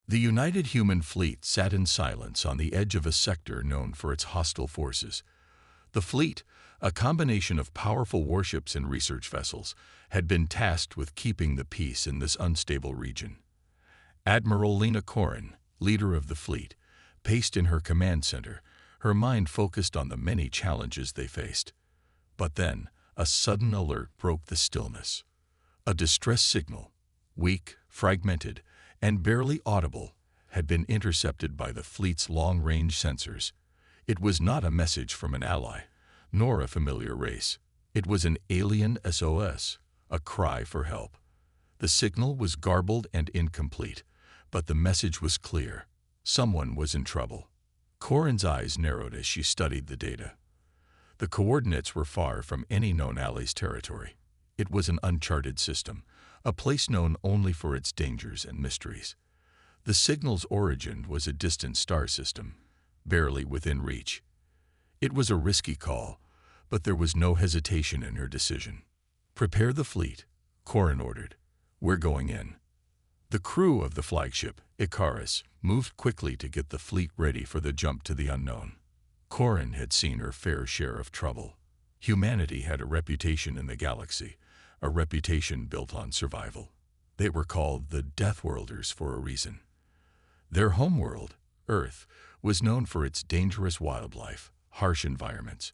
The United Human Fleet sat in silence on the edge of a sector known for its hostile forces. The fleet, a combination of powerful warships and research vessels, had been tasked with keeping the peace in this unstable region. Admiral Lena Corrin, leader of the fleet, paced in her command center, her mind focused on the many challenges they faced. But then, a sudden alert broke the stillness. A distress signal, weak, fragmented, and barely audible, had been intercepted by the fleet's long-range sensors. It was not a message from an ally, nor a familiar race. It was an alien SOS, a cry for help. The signal was garbled and incomplete, but the message was clear. Someone was in trouble. Corrin's eyes narrowed as she studied the data. The coordinates were far from any known ally's territory. It was an uncharted system, a place known only for its dangers and mysteries. The signal's origin was a distant star system, barely within reach. It was a risky call, but there was no hesitation in her decision. "Prepare the fleet," Corrin ordered. "We're going in." The crew of the flagship, Icarus, moved quickly to get the fleet ready for the jump to the unknown. Corrin had seen her fair share of trouble. Humanity had a reputation in the galaxy, a reputation built on survival. They were called the Deathworlders for a reason. Their homeworld, Earth, was known for its dangerous wildlife, harsh environments,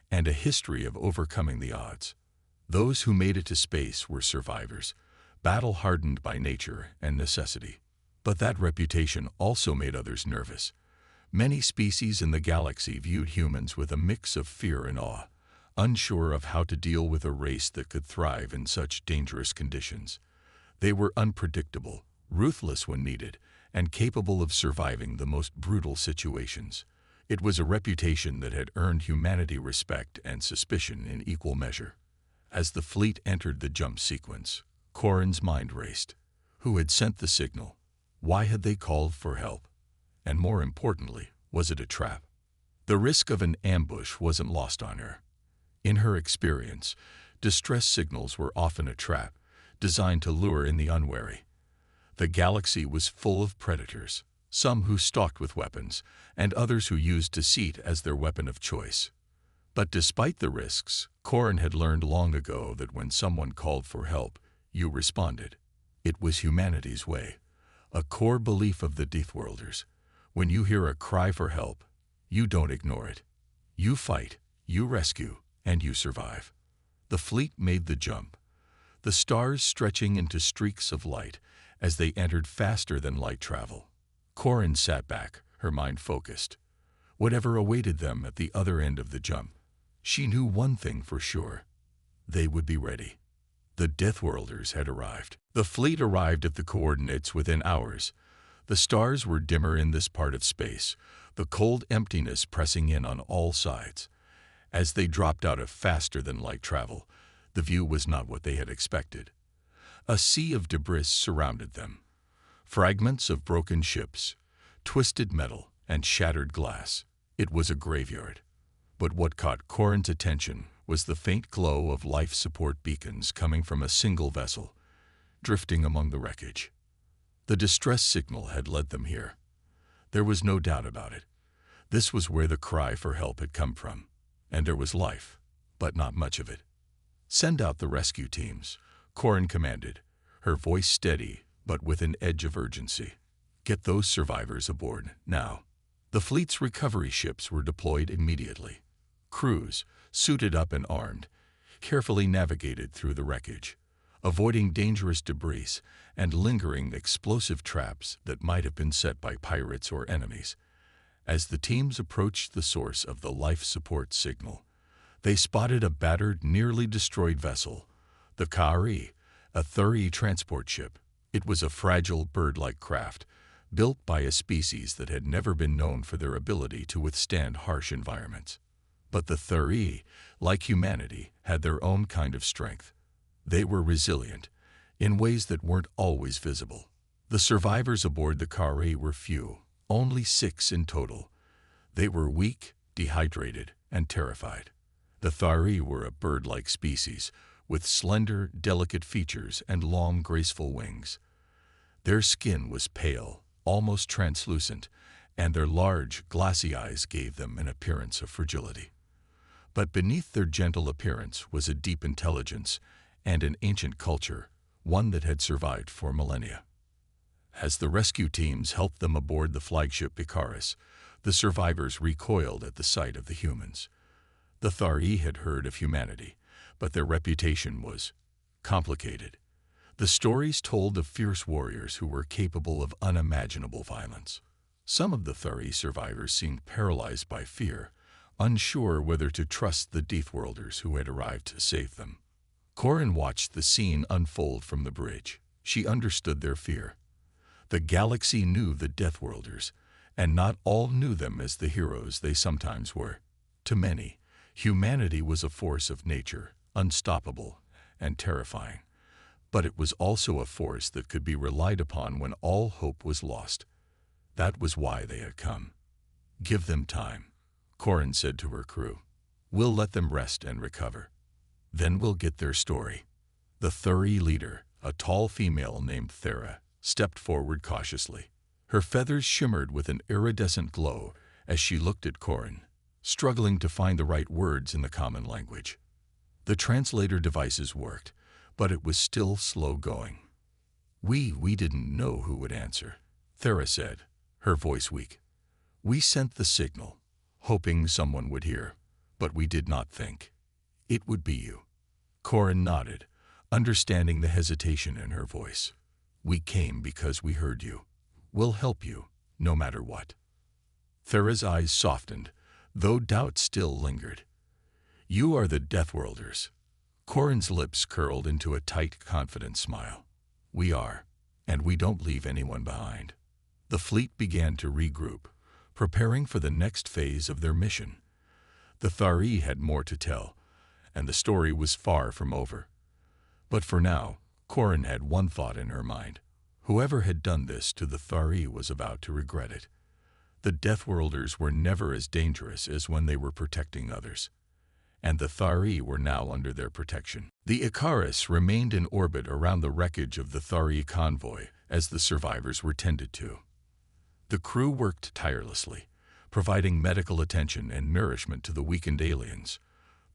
and a history of overcoming the odds. Those who made it to space were survivors, battle-hardened by nature and necessity. But that reputation also made others nervous. Many species in the galaxy viewed humans with a mix of fear and awe, unsure of how to deal with a race that could thrive in such dangerous conditions. They were unpredictable, ruthless when needed, and capable of surviving the most brutal situations. It was a reputation that had earned humanity respect and suspicion in equal measure. As the fleet entered the jump sequence, Corrin's mind raced. Who had sent the signal? Why had they called for help? And more importantly, was it a trap? The risk of an ambush wasn't lost on her. In her experience, distress signals were often a trap, designed to lure in the unwary. The galaxy was full of predators, some who stalked with weapons, and others who used deceit as their weapon of choice. But despite the risks, Corrin had learned long ago that when someone called for help, you responded. It was humanity's way, a core belief of the Deathworlders. When you hear a cry for help, you don't ignore it. You fight, you rescue, and you survive. The fleet made the jump, the stars stretching into streaks of light as they entered faster than light travel. Corrin sat back, her mind focused. Whatever awaited them at the other end of the jump, she knew one thing for sure. They would be ready. The Deathworlders had arrived. The fleet arrived at the coordinates within hours. The stars were dimmer in this part of space, the cold emptiness pressing in on all sides. As they dropped out of faster-than-light travel, the view was not what they had expected. A sea of debris surrounded them. Fragments of broken ships, twisted metal, and shattered glass. It was a graveyard. But what caught Corrin's attention was the faint glow of life support beacons coming from a single vessel, drifting among the wreckage. The distress signal had led them here. There was no doubt about it. This was where the cry for help had come from, and there was life, but not much of it. "Send out the rescue teams," Corrin commanded, her voice steady but with an edge of urgency. "Get those survivors aboard, now." The fleet's recovery ships were deployed immediately. Crews, suited up and armed, carefully navigated through the wreckage, avoiding dangerous debris and lingering explosive traps that might have been set by pirates or enemies. As the teams approached the source of the life support signal, they spotted a battered, nearly destroyed vessel, the Kari, a Thuri transport ship. It was a fragile, bird-like craft, built by a species that had never been known for their ability to withstand harsh environments. But the Thuri, like humanity, had their own kind of strength. They were resilient, in ways that weren't always visible. The survivors aboard the Kari were few, only 6 in total. They were weak, dehydrated, and terrified. The Thuri were a bird-like species, with slender, delicate features and long, graceful wings. Their skin was pale, almost translucent, and their large, glassy eyes gave them an appearance of fragility. But beneath their gentle appearance was a deep intelligence and an ancient culture, one that had survived for millennia. As the rescue teams helped them aboard the flagship Icarus, the survivors recoiled at the sight of the humans. The Thari had heard of humanity, but their reputation was complicated. The stories told of fierce warriors who were capable of unimaginable violence. Some of the Thari survivors seemed paralyzed by fear, unsure whether to trust the Deathworlders who had arrived to save them. Corin watched the scene unfold from the bridge. She understood their fear. The galaxy knew the Deathworlders, and not all knew them as the heroes they sometimes were. To many, humanity was a force of nature, unstoppable and terrifying. But it was also a force that could be relied upon when all hope was lost. That was why they had come. "Give them time," Corin said to her crew. "We'll let them rest and recover. Then we'll get their story." The Thuri leader, a tall female named Thera, stepped forward cautiously. Her feathers shimmered with an iridescent glow as she looked at Corin, struggling to find the right words in the common language. The translator devices worked, but it was still slow going. We didn't know who would answer," Thera said, her voice weak. "We sent the signal, hoping someone would hear, but we did not think it would be you." Corin nodded, understanding the hesitation in her voice. "We came because we heard you. We'll help you, no matter what." Thera's eyes softened, though doubt still lingered. "You are the Deathworlders." Corin's lips curled into a tight, confident smile. "We are, and we don't leave anyone behind." The fleet began to regroup, preparing for the next phase of their mission. The Thari had more to tell, and the story was far from over. But for now, Corin had one thought in her mind. Whoever had done this to the Thari was about to regret it. The Deathworlders were never as dangerous as when they were protecting others, and the Thari were now under their protection. The Icarus remained in orbit around the wreckage of the Thari convoy as the survivors were tended to. The crew worked tirelessly, providing medical attention and nourishment to the weakened aliens.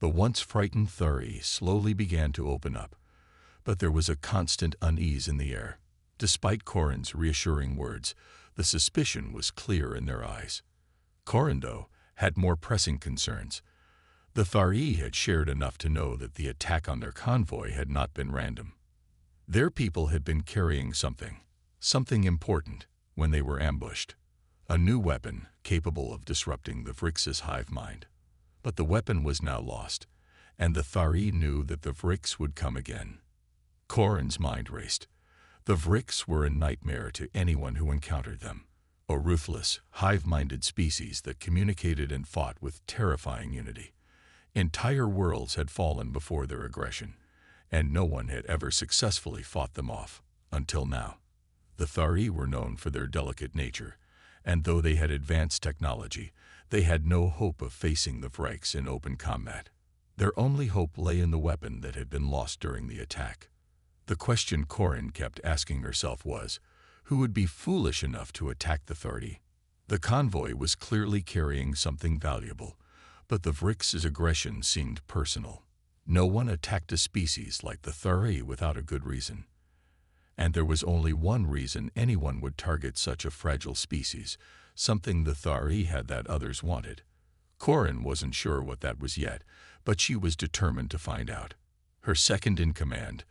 The once frightened Thari slowly began to open up, but there was a constant unease in the air. Despite Corin's reassuring words, the suspicion was clear in their eyes. Corin, though, had more pressing concerns. The Thari had shared enough to know that the attack on their convoy had not been random. Their people had been carrying something important, when they were ambushed. A new weapon capable of disrupting the Vrix's hive mind. But the weapon was now lost, and the Thari knew that the Vrix would come again. Corin's mind raced. The Vrix were a nightmare to anyone who encountered them. A ruthless, hive-minded species that communicated and fought with terrifying unity. Entire worlds had fallen before their aggression, and no one had ever successfully fought them off, until now. The Thari were known for their delicate nature, and though they had advanced technology, they had no hope of facing the Vrix in open combat. Their only hope lay in the weapon that had been lost during the attack. The question Corin kept asking herself was, who would be foolish enough to attack the Thari? The convoy was clearly carrying something valuable, but the Vrix's aggression seemed personal. No one attacked a species like the Thari without a good reason. And there was only one reason anyone would target such a fragile species, something the Thari had that others wanted. Corin wasn't sure what that was yet, but she was determined to find out. Her second-in-command,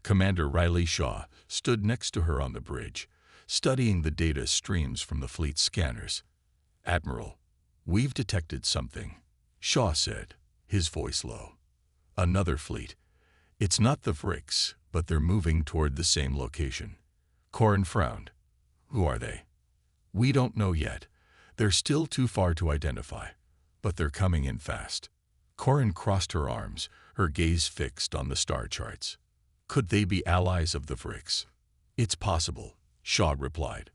Commander Riley Shaw, stood next to her on the bridge, studying the data streams from the fleet's scanners. "Admiral, we've detected something," Shaw said, his voice low. "Another fleet. It's not the Vrix, but they're moving toward the same location." Corin frowned. "Who are they?" "We don't know yet. They're still too far to identify, but they're coming in fast." Corin crossed her arms, her gaze fixed on the star charts. "Could they be allies of the Vrix?" "It's possible," Shaw replied.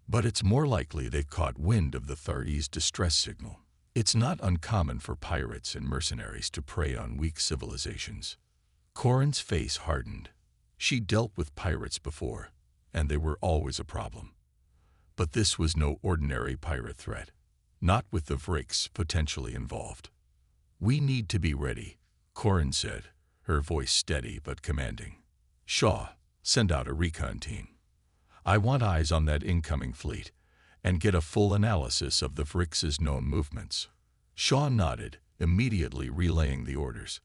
"But it's more likely they caught wind of the Thari's distress signal. It's not uncommon for pirates and mercenaries to prey on weak civilizations." Corin's face hardened. She dealt with pirates before, and they were always a problem. But this was no ordinary pirate threat, not with the Vrix potentially involved. "We need to be ready," Corin said, her voice steady but commanding. "Shaw, send out a recon team. I want eyes on that incoming fleet, and get a full analysis of the Vrix's known movements." Shaw nodded, immediately relaying the orders.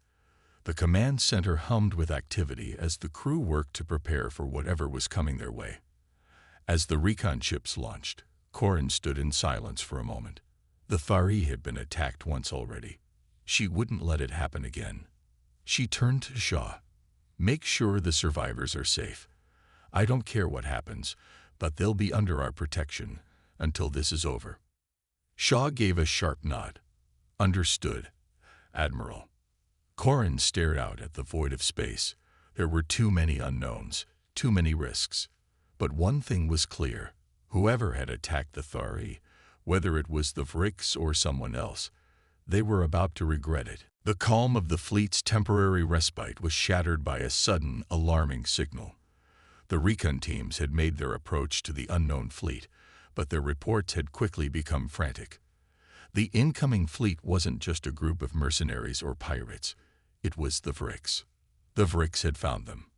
The command center hummed with activity as the crew worked to prepare for whatever was coming their way. As the recon ships launched, Corin stood in silence for a moment. The Thari had been attacked once already. She wouldn't let it happen again. She turned to Shaw. "Make sure the survivors are safe. I don't care what happens, but they'll be under our protection until this is over." Shaw gave a sharp nod. "Understood, Admiral." Corin stared out at the void of space. There were too many unknowns, too many risks. But one thing was clear. Whoever had attacked the Thari, whether it was the Vrix or someone else, they were about to regret it. The calm of the fleet's temporary respite was shattered by a sudden, alarming signal. The recon teams had made their approach to the unknown fleet, but their reports had quickly become frantic. The incoming fleet wasn't just a group of mercenaries or pirates. It was the Vrix. The Vrix had found them.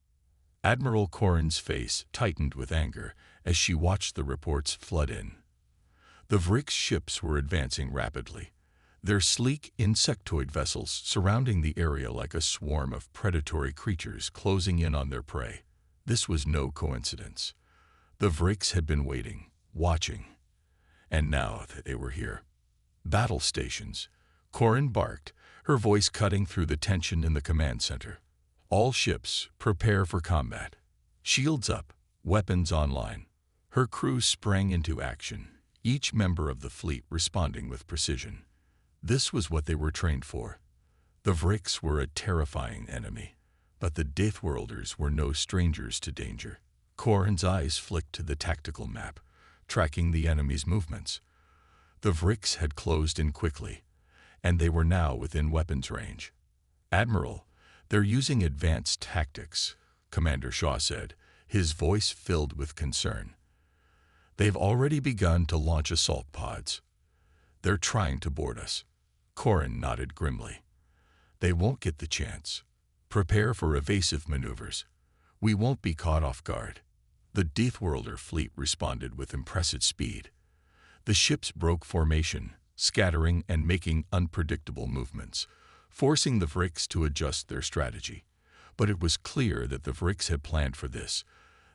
Admiral Corin's face tightened with anger as she watched the reports flood in. The Vrix ships were advancing rapidly, their sleek insectoid vessels surrounding the area like a swarm of predatory creatures closing in on their prey. This was no coincidence. The Vrix had been waiting, watching, and now they were here. "Battle stations," Corin barked, her voice cutting through the tension in the command center. "All ships, prepare for combat. Shields up, weapons online." Her crew sprang into action, each member of the fleet responding with precision. This was what they were trained for. The Vrix were a terrifying enemy, but the Deathworlders were no strangers to danger. Corin's eyes flicked to the tactical map, tracking the enemy's movements. The Vrix had closed in quickly, and they were now within weapons range. "Admiral, they're using advanced tactics," Commander Shaw said, his voice filled with concern. "They've already begun to launch assault pods. They're trying to board us." Corin nodded grimly. "They won't get the chance. Prepare for evasive maneuvers. We won't be caught off guard." The Deathworlder fleet responded with impressive speed. The ships broke formation, scattering and making unpredictable movements, forcing the Vrix to adjust their strategy. But it was clear that the Vrix had planned for this.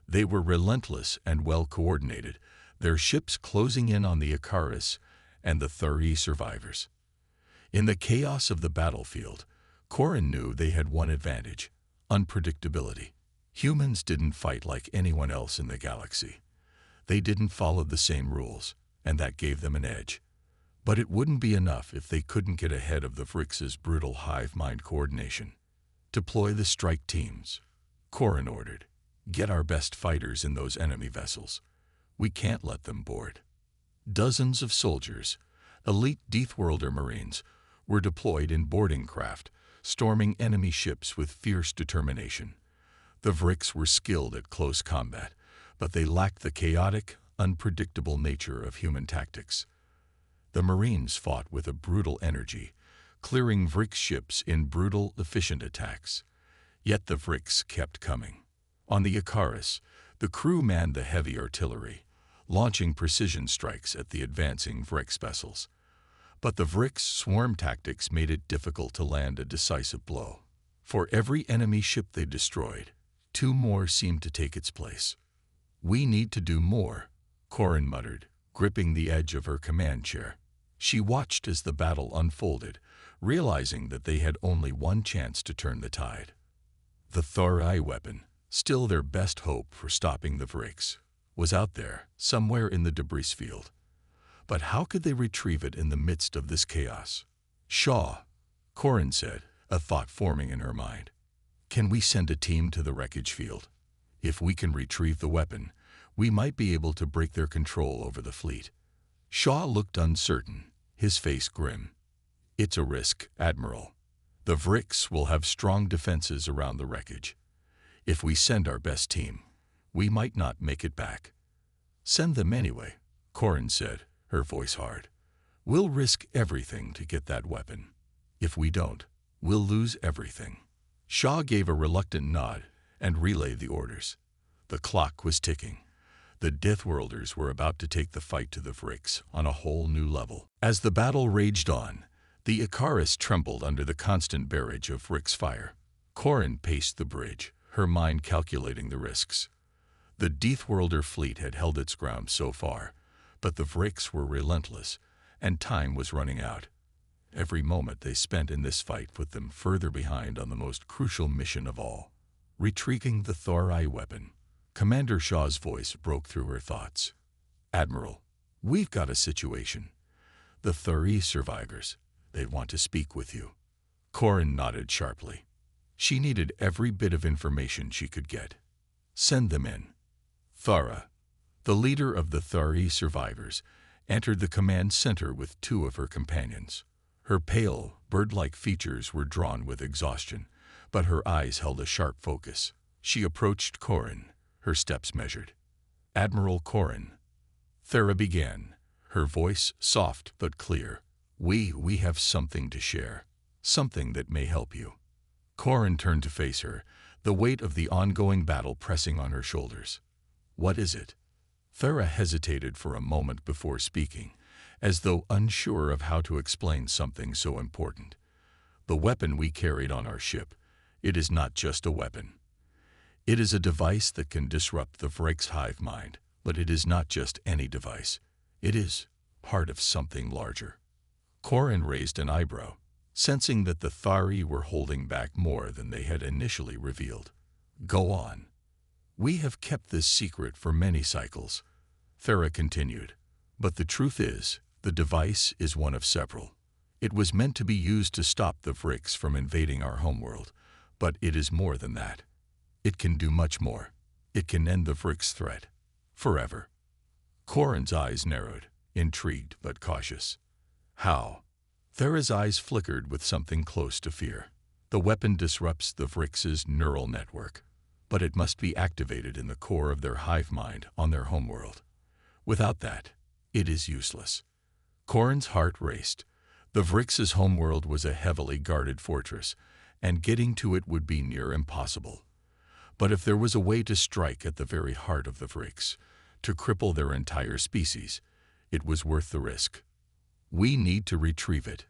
They were relentless and well-coordinated, their ships closing in on the Icarus and the Thari survivors. In the chaos of the battlefield, Corin knew they had one advantage: unpredictability. Humans didn't fight like anyone else in the galaxy. They didn't follow the same rules, and that gave them an edge. But it wouldn't be enough if they couldn't get ahead of the Vrix's brutal hive-mind coordination. "Deploy the strike teams," Corin ordered. "Get our best fighters in those enemy vessels. We can't let them board." Dozens of soldiers, elite Deathworlder Marines, were deployed in boarding craft, storming enemy ships with fierce determination. The Vrix were skilled at close combat, but they lacked the chaotic, unpredictable nature of human tactics. The Marines fought with a brutal energy, clearing Vrix ships in brutal, efficient attacks. Yet the Vrix kept coming. On the Icarus, the crew manned the heavy artillery, launching precision strikes at the advancing Vrix vessels. But the Vrix swarm tactics made it difficult to land a decisive blow. For every enemy ship they destroyed, 2 more seemed to take its place. "We need to do more," Corin muttered, gripping the edge of her command chair. She watched as the battle unfolded, realizing that they had only one chance to turn the tide. The Thari weapon, still their best hope for stopping the Vrix, was out there, somewhere in the debris field. But how could they retrieve it in the midst of this chaos? "Shaw," Corin said, a thought forming in her mind. "Can we send a team to the wreckage field? If we can retrieve the weapon, we might be able to break their control over the fleet." Shaw looked uncertain, his face grim. "It's a risk, Admiral. The Vrix will have strong defenses around the wreckage. If we send our best team, we might not make it back." "Send them anyway," Corin said, her voice hard. We'll risk everything to get that weapon. If we don't, we'll lose everything. Shaw gave a reluctant nod and relayed the orders. The clock was ticking. The Deathworlders were about to take the fight to the Vrix on a whole new level. As the battle raged on, the Icarus trembled under the constant barrage of Vrix fire. Corin paced the bridge, her mind calculating the risks. The Deathworlder fleet had held its ground so far, but the Vrix were relentless, and time was running out. Every moment they spent in this fight put them further behind on the most crucial mission of all, retrieving the Thori weapon. Commander Shaw's voice broke through her thoughts. Admiral, we've got a situation. The Thori survivors, they want to speak with you. Corin nodded sharply. She needed every bit of information she could get. Send them in. Thara, the leader of the Thori survivors, entered the command center with two of her companions. Her pale, bird-like features were drawn with exhaustion, but her eyes held a sharp focus. She approached Corin, her steps measured. Admiral Corin. Thara began, her voice soft but clear. We have something to share, something that may help you. Corin turned to face her, the weight of the ongoing battle pressing on her shoulders. What is it? Thara hesitated for a moment before speaking, as though unsure of how to explain something so important. The weapon we carried on our ship, it is not just a weapon. It is a device that can disrupt the Vrix hive mind, but it is not just any device. It is part of something larger. Corin raised an eyebrow, sensing that the Thari were holding back more than they had initially revealed. Go on. We have kept this secret for many cycles, Thara continued, but the truth is, the device is one of several. It was meant to be used to stop the Vrix from invading our homeworld, but it is more than that. It can do much more. It can end the Vrix threat. Forever. Corin's eyes narrowed, intrigued but cautious. How? Thara's eyes flickered with something close to fear. The weapon disrupts the Vrix's neural network, but it must be activated in the core of their hive mind on their homeworld. Without that, it is useless. Corin's heart raced. The Vrix's homeworld was a heavily guarded fortress, and getting to it would be near impossible. But if there was a way to strike at the very heart of the Vrix, to cripple their entire species, it was worth the risk. We need to retrieve it,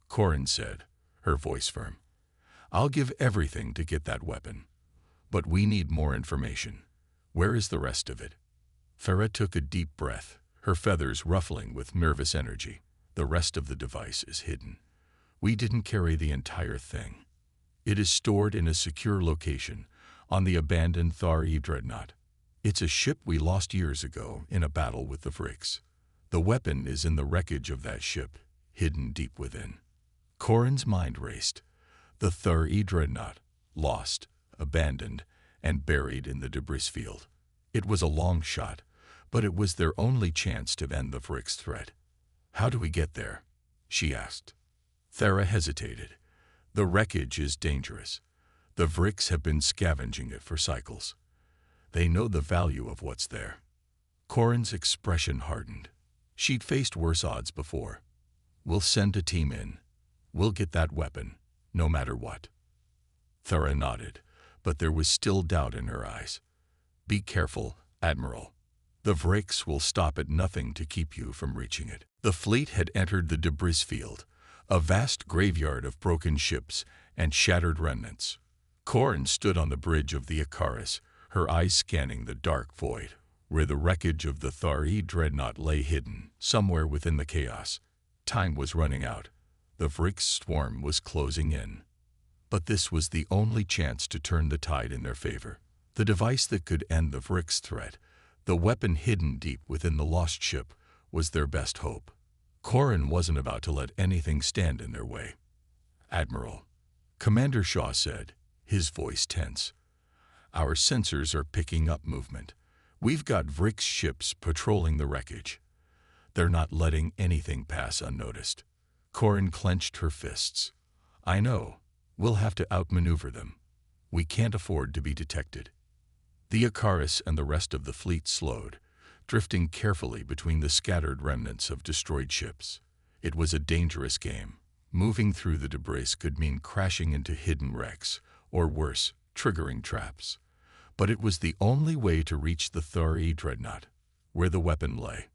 Corin said, her voice firm. I'll give everything to get that weapon. But we need more information. Where is the rest of it? Thara took a deep breath, her feathers ruffling with nervous energy. The rest of the device is hidden. We didn't carry the entire thing. It is stored in a secure location, on the abandoned Thari dreadnought. It's a ship we lost years ago in a battle with the Vrix. The weapon is in the wreckage of that ship, hidden deep within. Corin's mind raced. The Thari dreadnought, lost, abandoned, and buried in the debris field. It was a long shot, but it was their only chance to end the Vrix threat. How do we get there? She asked. Thara hesitated. The wreckage is dangerous. The Vrix have been scavenging it for cycles. They know the value of what's there. Corin's expression hardened. She'd faced worse odds before. We'll send a team in. We'll get that weapon, no matter what. Thara nodded, but there was still doubt in her eyes. Be careful, Admiral. The Vrix will stop at nothing to keep you from reaching it. The fleet had entered the debris field, a vast graveyard of broken ships and shattered remnants. Corin stood on the bridge of the Icarus, her eyes scanning the dark void, where the wreckage of the Thari dreadnought lay hidden, somewhere within the chaos. Time was running out. The Vrix swarm was closing in. But this was the only chance to turn the tide in their favor. The device that could end the Vrix threat, the weapon hidden deep within the lost ship, was their best hope. Corin wasn't about to let anything stand in their way. Admiral, Commander Shaw said, his voice tense. Our sensors are picking up movement. We've got Vrix ships patrolling the wreckage. They're not letting anything pass unnoticed. Corin clenched her fists. I know. We'll have to outmaneuver them. We can't afford to be detected. The Icarus and the rest of the fleet slowed, drifting carefully between the scattered remnants of destroyed ships. It was a dangerous game. Moving through the debris could mean crashing into hidden wrecks, or worse, triggering traps. But it was the only way to reach the HFY dreadnought, where the weapon lay.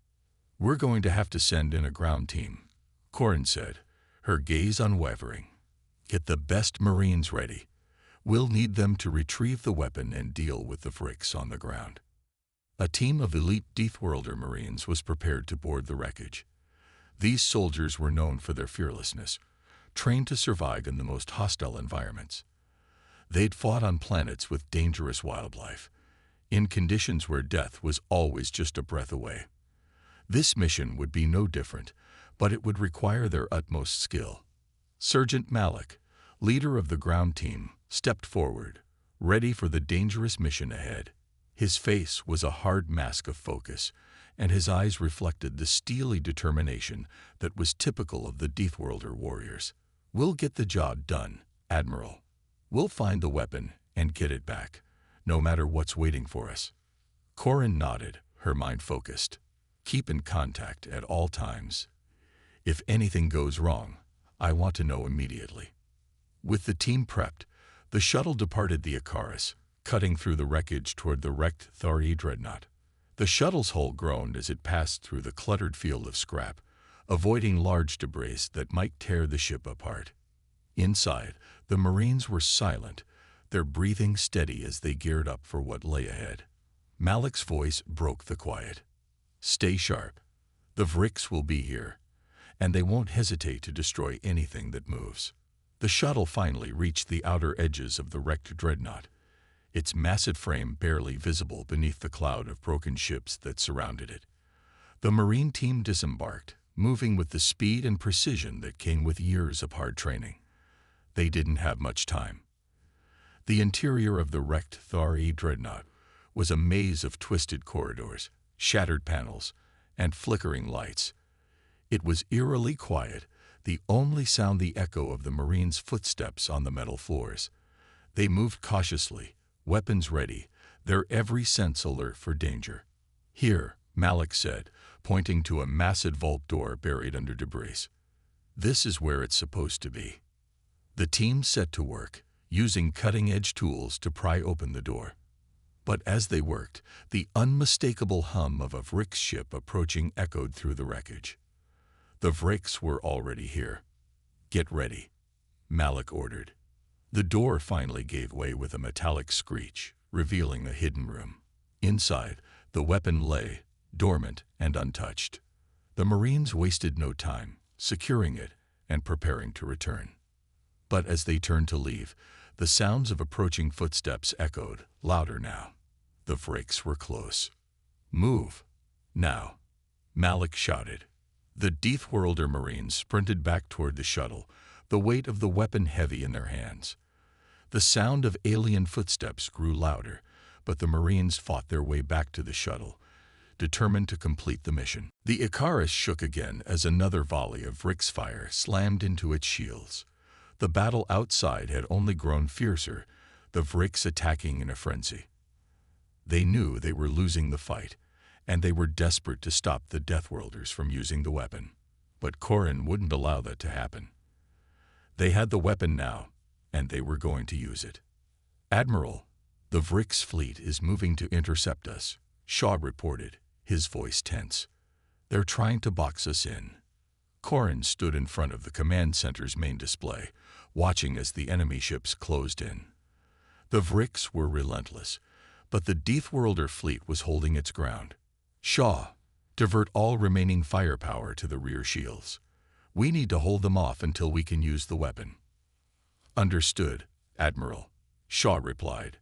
"We're going to have to send in a ground team," Corin said, her gaze unwavering. "Get the best Marines ready. We'll need them to retrieve the weapon and deal with the Vrix on the ground." A team of elite Deathworlder Marines was prepared to board the wreckage. These soldiers were known for their fearlessness, trained to survive in the most hostile environments. They'd fought on planets with dangerous wildlife, in conditions where death was always just a breath away. This mission would be no different, but it would require their utmost skill. Sergeant Malik, leader of the ground team, stepped forward, ready for the dangerous mission ahead. His face was a hard mask of focus, and his eyes reflected the steely determination that was typical of the Deathworlder warriors. "We'll get the job done, Admiral. We'll find the weapon and get it back, no matter what's waiting for us." Corin nodded, her mind focused. "Keep in contact at all times. If anything goes wrong, I want to know immediately." With the team prepped, the shuttle departed the Icarus, cutting through the wreckage toward the wrecked HFY dreadnought. The shuttle's hull groaned as it passed through the cluttered field of scrap, avoiding large debris that might tear the ship apart. Inside, the Marines were silent, their breathing steady as they geared up for what lay ahead. Malik's voice broke the quiet. "Stay sharp. The Vrix will be here, and they won't hesitate to destroy anything that moves." The shuttle finally reached the outer edges of the wrecked dreadnought, its massive frame barely visible beneath the cloud of broken ships that surrounded it. The Marine team disembarked, moving with the speed and precision that came with years of hard training. They didn't have much time. The interior of the wrecked HFY dreadnought was a maze of twisted corridors, shattered panels, and flickering lights. It was eerily quiet, the only sound the echo of the Marines' footsteps on the metal floors. They moved cautiously, weapons ready, their every sense alert for danger. "Here," Malik said, pointing to a massive vault door buried under debris. "This is where it's supposed to be." The team set to work, using cutting-edge tools to pry open the door. But as they worked, the unmistakable hum of a Vrix ship approaching echoed through the wreckage. The Vrix were already here. "Get ready," Malik ordered. The door finally gave way with a metallic screech, revealing a hidden room. Inside, the weapon lay, dormant and untouched. The Marines wasted no time, securing it and preparing to return. But as they turned to leave, the sounds of approaching footsteps echoed, louder now. The Vrix were close. "Move, now," Malik shouted. The Deathworlder Marines sprinted back toward the shuttle, the weight of the weapon heavy in their hands. The sound of alien footsteps grew louder, but the Marines fought their way back to the shuttle, determined to complete the mission. The Icarus shook again as another volley of Vrix fire slammed into its shields. The battle outside had only grown fiercer, the Vrix attacking in a frenzy. They knew they were losing the fight, and they were desperate to stop the Deathworlders from using the weapon. But Corin wouldn't allow that to happen. They had the weapon now, and they were going to use it. "Admiral, the Vrix fleet is moving to intercept us," Shaw reported, his voice tense. "They're trying to box us in." Corin stood in front of the command center's main display, watching as the enemy ships closed in. The Vrix were relentless, but the Deathworlder fleet was holding its ground. "Shaw, divert all remaining firepower to the rear shields. We need to hold them off until we can use the weapon." "Understood, Admiral," Shaw replied,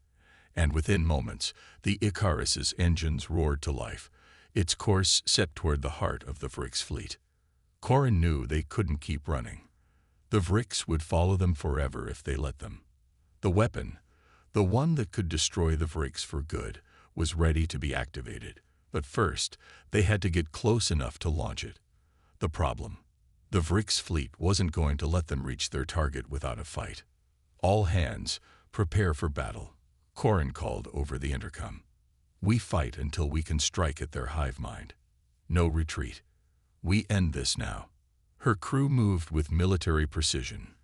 and within moments, the Icarus's engines roared to life, its course set toward the heart of the Vrix fleet. Corin knew they couldn't keep running. The Vrix would follow them forever if they let them. The weapon, the one that could destroy the Vrix for good, was ready to be activated. But first, they had to get close enough to launch it. The problem: the Vrix fleet wasn't going to let them reach their target without a fight. "All hands, prepare for battle," Corin called over the intercom. We fight until we can strike at their hive mind. No retreat. We end this now. Her crew moved with military precision.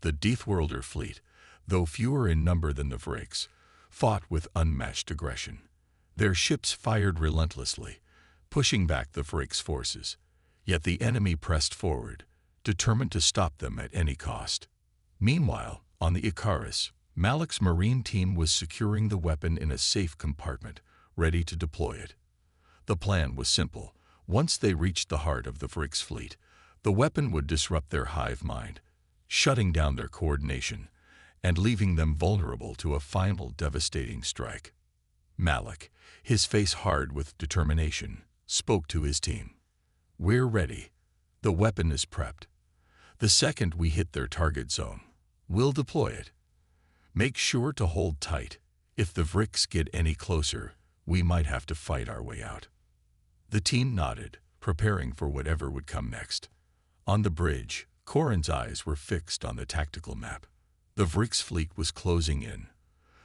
The Deathworlder fleet, though fewer in number than the Vrix, fought with unmatched aggression. Their ships fired relentlessly, pushing back the Vrix forces. Yet the enemy pressed forward, determined to stop them at any cost. Meanwhile, on the Icarus, Malik's marine team was securing the weapon in a safe compartment, ready to deploy it. The plan was simple. Once they reached the heart of the Vrix fleet, the weapon would disrupt their hive mind, shutting down their coordination and leaving them vulnerable to a final devastating strike. Malik, his face hard with determination, spoke to his team. "We're ready. The weapon is prepped. The second we hit their target zone, we'll deploy it. Make sure to hold tight. If the Vrix get any closer, we might have to fight our way out." The team nodded, preparing for whatever would come next. On the bridge, Corin's eyes were fixed on the tactical map. The Vrix fleet was closing in,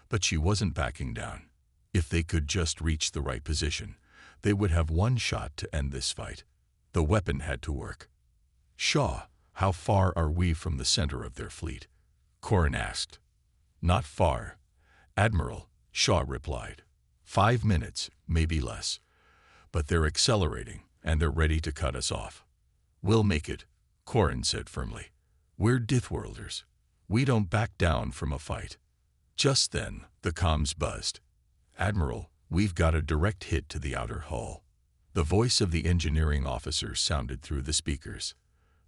but she wasn't backing down. If they could just reach the right position, they would have one shot to end this fight. The weapon had to work. "Shaw, how far are we from the center of their fleet?" Corin asked. "Not far, Admiral," Shaw replied. 5 minutes, maybe less. But they're accelerating, and they're ready to cut us off." "We'll make it," Corin said firmly. "We're Deathworlders. We don't back down from a fight." Just then, the comms buzzed. "Admiral, we've got a direct hit to the outer hull." The voice of the engineering officer sounded through the speakers.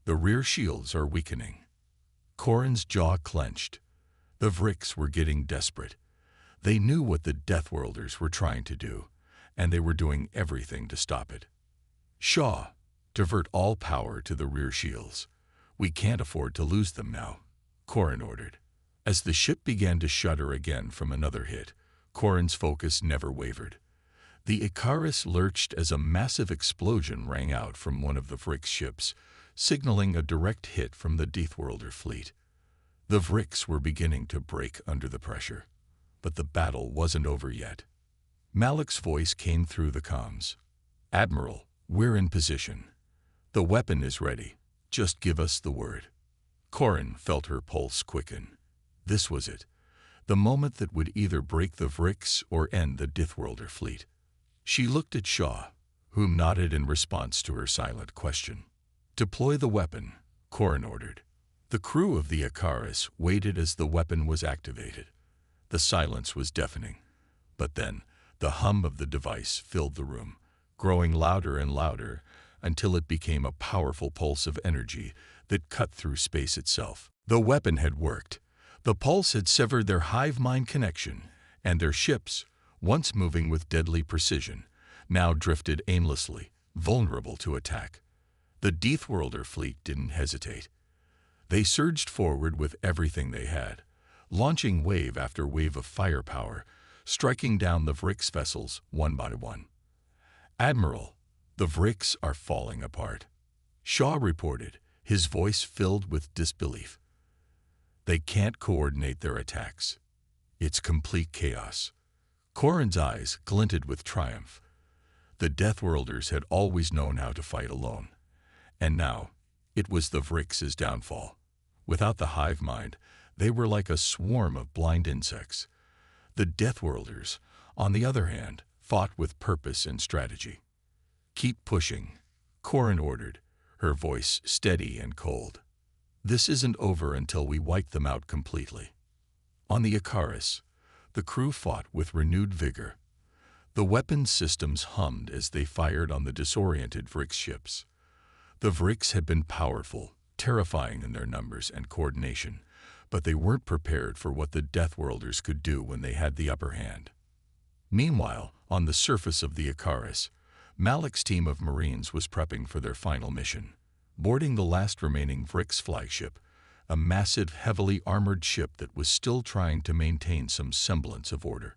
"The rear shields are weakening." Corin's jaw clenched. The Vrix were getting desperate. They knew what the Deathworlders were trying to do, and they were doing everything to stop it. "Shaw, divert all power to the rear shields. We can't afford to lose them now," Corin ordered. As the ship began to shudder again from another hit, Corin's focus never wavered. The Icarus lurched as a massive explosion rang out from one of the Vrix ships, signaling a direct hit from the Deathworlder fleet. The Vrix were beginning to break under the pressure. But the battle wasn't over yet. Malik's voice came through the comms. "Admiral, we're in position. The weapon is ready. Just give us the word." Corin felt her pulse quicken. This was it. The moment that would either break the Vrix or end the Deathworlder fleet. She looked at Shaw, who nodded in response to her silent question. "Deploy the weapon," Corin ordered. The crew of the Icarus waited as the weapon was activated. The silence was deafening. But then, the hum of the device filled the room, growing louder and louder until it became a powerful pulse of energy that cut through space itself. The weapon had worked. The pulse had severed their hive mind connection, and their ships, once moving with deadly precision, now drifted aimlessly, vulnerable to attack. The Deathworlder fleet didn't hesitate. They surged forward with everything they had, launching wave after wave of firepower, striking down the Vrix vessels one by one. "Admiral, the Vrix are falling apart," Shaw reported, his voice filled with disbelief. "They can't coordinate their attacks. It's complete chaos." Corin's eyes glinted with triumph. The Deathworlders had always known how to fight alone. And now, it was the Vrix's downfall. Without the hive mind, they were like a swarm of blind insects. The Deathworlders, on the other hand, fought with purpose and strategy. "Keep pushing," Corin ordered, her voice steady and cold. "This isn't over until we wipe them out completely." On the Icarus, the crew fought with renewed vigor. The weapons systems hummed as they fired on the disoriented Vrix ships. The Vrix had been powerful, terrifying in their numbers and coordination, but they weren't prepared for what the Deathworlders could do when they had the upper hand. Meanwhile, on the surface of the Icarus, Malik's team of Marines was prepping for their final mission. Boarding the last remaining Vrix flagship, a massive, heavily armored ship that was still trying to maintain some semblance of order.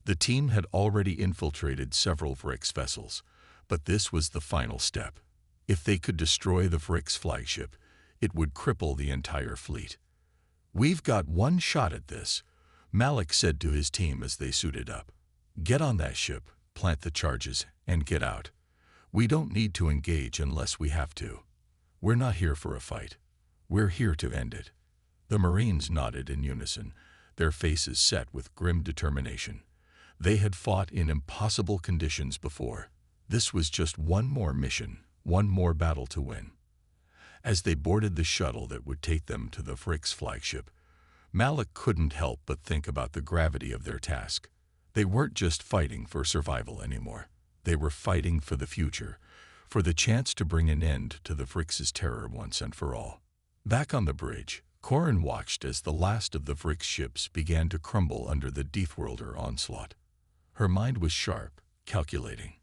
The team had already infiltrated several Vrix vessels, but this was the final step. If they could destroy the Vrix flagship, it would cripple the entire fleet. "We've got one shot at this," Malik said to his team as they suited up. Get on that ship, plant the charges, and get out. We don't need to engage unless we have to. We're not here for a fight. We're here to end it." The Marines nodded in unison, their faces set with grim determination. They had fought in impossible conditions before. This was just one more mission, one more battle to win. As they boarded the shuttle that would take them to the Vrix flagship, Malik couldn't help but think about the gravity of their task. They weren't just fighting for survival anymore. They were fighting for the future, for the chance to bring an end to the Vrix's terror once and for all. Back on the bridge, Corin watched as the last of the Vrix ships began to crumble under the Deathworlder onslaught. Her mind was sharp, calculating.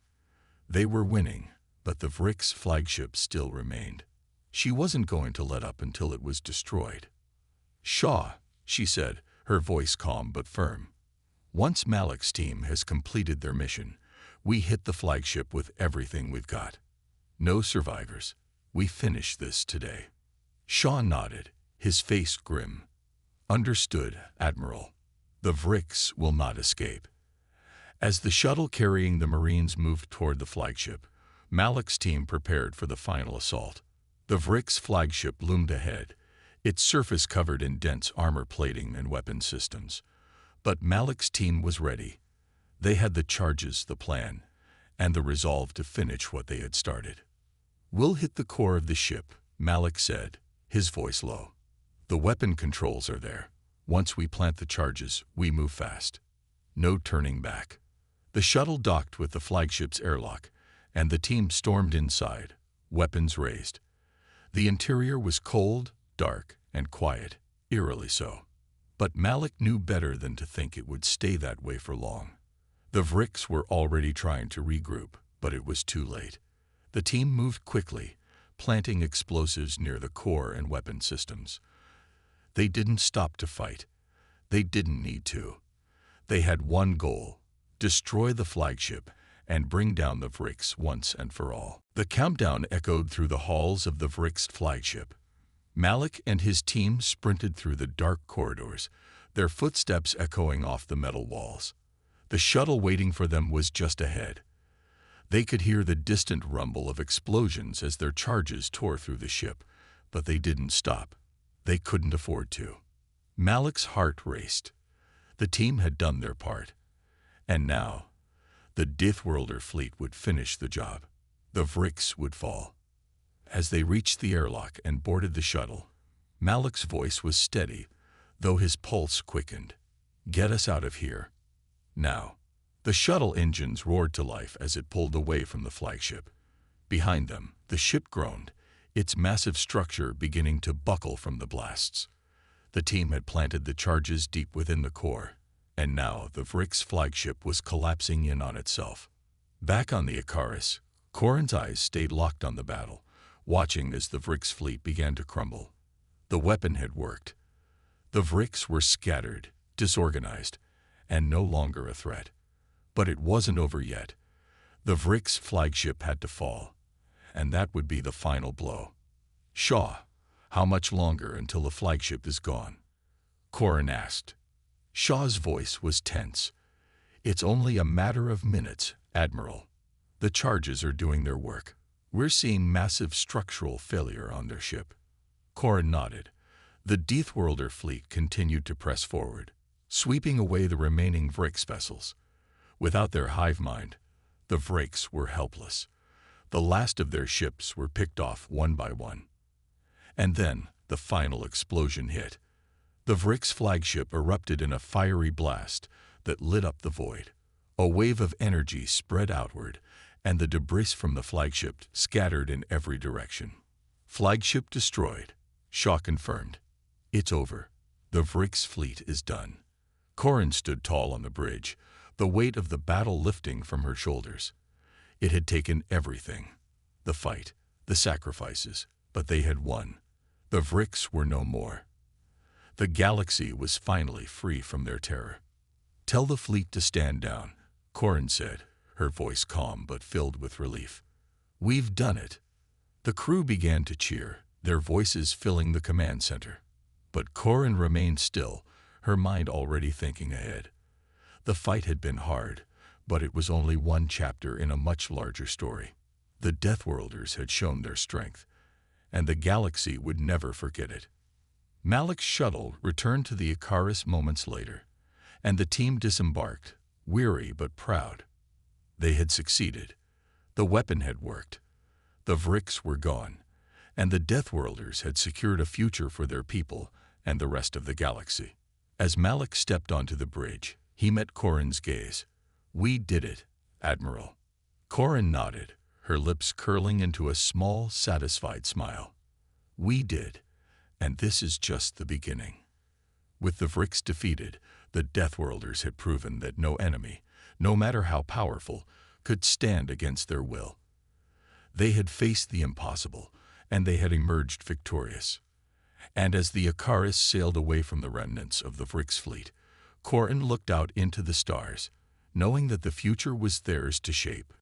They were winning, but the Vrix flagship still remained. She wasn't going to let up until it was destroyed. "Shaw," she said, her voice calm but firm. "Once Malik's team has completed their mission, we hit the flagship with everything we've got. No survivors. We finish this today." Shaw nodded, his face grim. "Understood, Admiral. The Vrix will not escape." As the shuttle carrying the Marines moved toward the flagship, Malik's team prepared for the final assault. The Vrix flagship loomed ahead, its surface covered in dense armor plating and weapon systems. But Malik's team was ready. They had the charges, the plan, and the resolve to finish what they had started. "We'll hit the core of the ship," Malik said, his voice low. "The weapon controls are there. Once we plant the charges, we move fast. No turning back." The shuttle docked with the flagship's airlock, and the team stormed inside, weapons raised. The interior was cold, dark, and quiet, eerily so. But Malik knew better than to think it would stay that way for long. The Vrix were already trying to regroup, but it was too late. The team moved quickly, planting explosives near the core and weapon systems. They didn't stop to fight. They didn't need to. They had one goal: destroy the flagship and bring down the Vrix once and for all. The countdown echoed through the halls of the Vrix flagship. Malik and his team sprinted through the dark corridors, their footsteps echoing off the metal walls. The shuttle waiting for them was just ahead. They could hear the distant rumble of explosions as their charges tore through the ship, but they didn't stop. They couldn't afford to. Malik's heart raced. The team had done their part. And now, the Deathworlder fleet would finish the job. The Vrix would fall. As they reached the airlock and boarded the shuttle, Malik's voice was steady, though his pulse quickened. "Get us out of here. Now." The shuttle engines roared to life as it pulled away from the flagship. Behind them, the ship groaned, its massive structure beginning to buckle from the blasts. The team had planted the charges deep within the core, and now the Vrix flagship was collapsing in on itself. Back on the Icarus, Corin's eyes stayed locked on the battle, watching as the Vrix fleet began to crumble. The weapon had worked. The Vrix were scattered, disorganized, and no longer a threat. But it wasn't over yet. The Vrix flagship had to fall, and that would be the final blow. "Shaw, how much longer until the flagship is gone?" Corin asked. Shaw's voice was tense. "It's only a matter of minutes, Admiral. The charges are doing their work. We're seeing massive structural failure on their ship." Corin nodded. The Deathworlder fleet continued to press forward, sweeping away the remaining Vrix vessels. Without their hive mind, the Vrix were helpless. The last of their ships were picked off one by one. And then the final explosion hit. The Vrix flagship erupted in a fiery blast that lit up the void. A wave of energy spread outward, and the debris from the flagship scattered in every direction. "Flagship destroyed," Shaw confirmed. "It's over. The Vrix fleet is done." Corin stood tall on the bridge, the weight of the battle lifting from her shoulders. It had taken everything. The fight, the sacrifices, but they had won. The Vrix were no more. The galaxy was finally free from their terror. "Tell the fleet to stand down," Corin said, her voice calm but filled with relief. "We've done it." The crew began to cheer, their voices filling the command center. But Corin remained still, her mind already thinking ahead. The fight had been hard, But it was only one chapter in a much larger story. The Deathworlders had shown their strength, and the galaxy would never forget it. Malik's shuttle returned to the Icarus moments later, and the team disembarked, weary but proud. They had succeeded. The weapon had worked. The Vrix were gone, and the Deathworlders had secured a future for their people and the rest of the galaxy. As Malik stepped onto the bridge, he met Corin's gaze. "We did it, Admiral." Corin nodded, her lips curling into a small, satisfied smile. "We did, and this is just the beginning." With the Vrix defeated, the Deathworlders had proven that no enemy, no matter how powerful, could stand against their will. They had faced the impossible, and they had emerged victorious. And as the Icarus sailed away from the remnants of the Vrix fleet, Corin looked out into the stars, knowing that the future was theirs to shape.